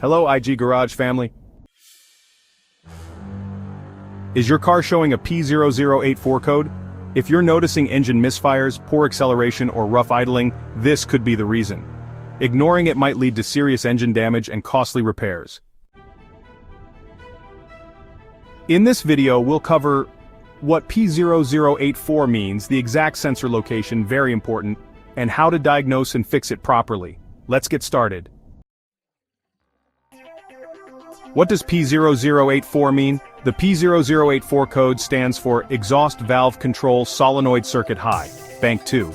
Hello IG Garage family. Is your car showing a P0084 code? If you're noticing engine misfires, poor acceleration, or rough idling, this could be the reason. Ignoring it might lead to serious engine damage and costly repairs. In this video we'll cover what P0084 means, the exact sensor location, very important, and how to diagnose and fix it properly. Let's get started. What does P0084 mean? The P0084 code stands for Exhaust Valve Control Solenoid Circuit High, Bank 2.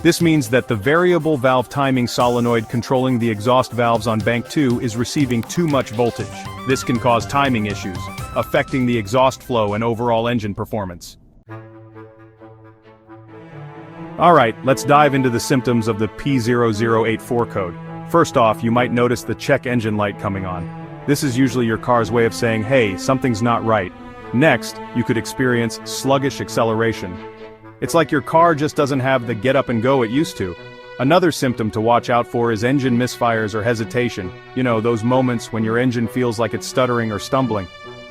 This means that the variable valve timing solenoid controlling the exhaust valves on Bank 2 is receiving too much voltage. This can cause timing issues, affecting the exhaust flow and overall engine performance. Alright, let's dive into the symptoms of the P0084 code. First off, you might notice the check engine light coming on. This is usually your car's way of saying, hey, something's not right. Next, you could experience sluggish acceleration. It's like your car just doesn't have the get up and go it used to. Another symptom to watch out for is engine misfires or hesitation. You know, those moments when your engine feels like it's stuttering or stumbling.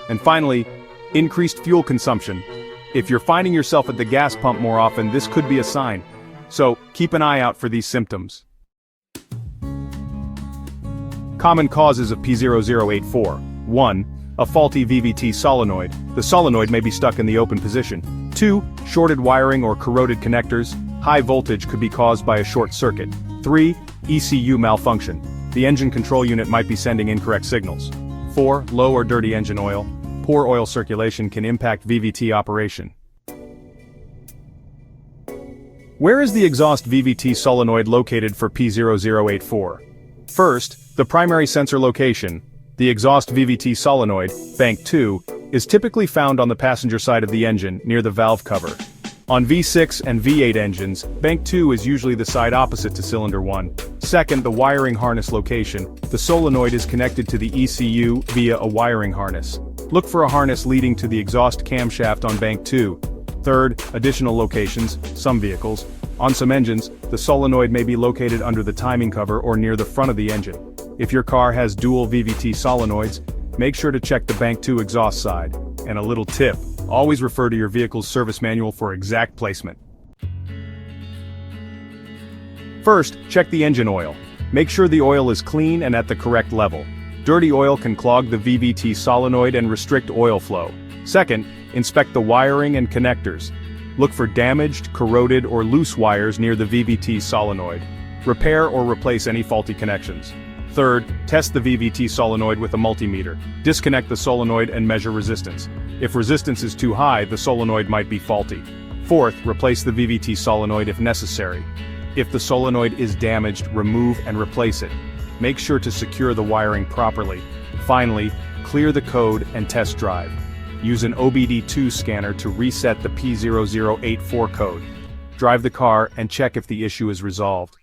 And finally, increased fuel consumption. If you're finding yourself at the gas pump more often, this could be a sign. So, keep an eye out for these symptoms. Common causes of P0084. 1. A faulty VVT solenoid. The solenoid may be stuck in the open position. 2. Shorted wiring or corroded connectors. High voltage could be caused by a short circuit. 3. ECU malfunction. The engine control unit might be sending incorrect signals. 4. Low or dirty engine oil. Poor oil circulation can impact VVT operation. Where is the exhaust VVT solenoid located for P0084? First, the primary sensor location, the exhaust VVT solenoid, Bank 2, is typically found on the passenger side of the engine, near the valve cover. On V6 and V8 engines, Bank 2 is usually the side opposite to cylinder 1. Second, the wiring harness location. The solenoid is connected to the ECU via a wiring harness. Look for a harness leading to the exhaust camshaft on Bank 2. Third, additional locations, some vehicles. On some engines, the solenoid may be located under the timing cover or near the front of the engine. If your car has dual VVT solenoids, make sure to check the Bank 2 exhaust side. And a little tip, always refer to your vehicle's service manual for exact placement. First, check the engine oil. Make sure the oil is clean and at the correct level. Dirty oil can clog the VVT solenoid and restrict oil flow. Second, inspect the wiring and connectors. Look for damaged, corroded, or loose wires near the VVT solenoid. Repair or replace any faulty connections. Third, test the VVT solenoid with a multimeter. Disconnect the solenoid and measure resistance. If resistance is too high, the solenoid might be faulty. Fourth, replace the VVT solenoid if necessary. If the solenoid is damaged, remove and replace it. Make sure to secure the wiring properly. Finally, clear the code and test drive. Use an OBD-II scanner to reset the P0084 code. Drive the car and check if the issue is resolved.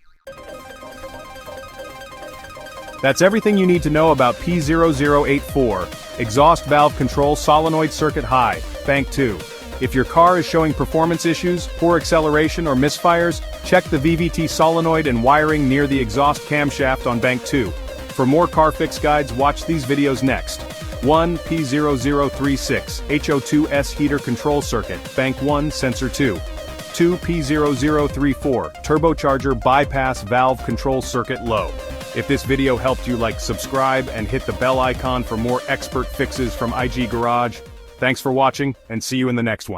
That's everything you need to know about P0084, Exhaust Valve Control Solenoid Circuit High, Bank 2. If your car is showing performance issues, poor acceleration, or misfires, check the VVT solenoid and wiring near the exhaust camshaft on Bank 2. For more car fix guides, watch these videos next. 1. P0036, HO2S heater control circuit, Bank 1, sensor 2. 2. P0034, turbocharger bypass valve control circuit low. If this video helped you, subscribe and hit the bell icon for more expert fixes from IG Garage. Thanks for watching, and see you in the next one.